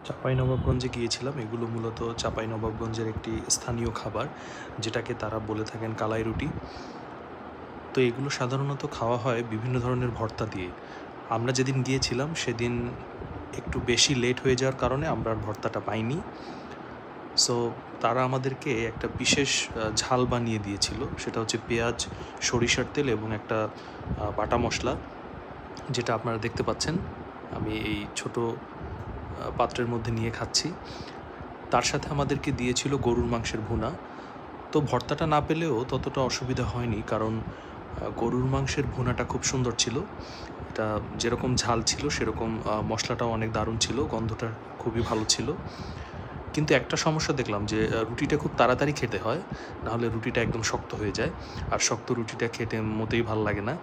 চাঁপাইনবাবগঞ্জে গিয়েছিলাম। এগুলো মূলত চাঁপাইনবাবগঞ্জের একটি স্থানীয় খাবার, যেটাকে তারা বলে থাকেন কালাই রুটি। তো এগুলো সাধারণত খাওয়া হয় বিভিন্ন ধরনের ভর্তা দিয়ে। আমরা যেদিন গিয়েছিলাম সেদিন একটু বেশি লেট হয়ে যাওয়ার কারণে আমরা আর ভর্তাটা পাইনি। সো তারা আমাদেরকে একটা বিশেষ ঝাল বানিয়ে দিয়েছিল। সেটা হচ্ছে পেঁয়াজ, সরিষার তেল এবং একটা বাটা মসলা, যেটা আপনারা দেখতে পাচ্ছেন। আমি এই ছোট পাত্রের মধ্যে নিয়ে খাচ্ছি। তার সাথে আমাদেরকে দিয়েছিল গরুর মাংসের ভুনা। তো ভর্তাটা না পেলেও ততটা অসুবিধা হয়নি, কারণ গরুর মাংসের ভুনাটা খুব সুন্দর ছিল। এটা যেরকম ঝাল ছিল সেরকম মশলাটাও অনেক দারুণ ছিল, গন্ধটা খুবই ভালো ছিল। কিন্তু একটা সমস্যা দেখলাম যে রুটিটা খুব তাড়াতাড়ি খেতে হয়, নাহলে রুটিটা একদম শক্ত হয়ে যায়। আর শক্ত রুটিটা খেতে মোটেই ভাল লাগে না।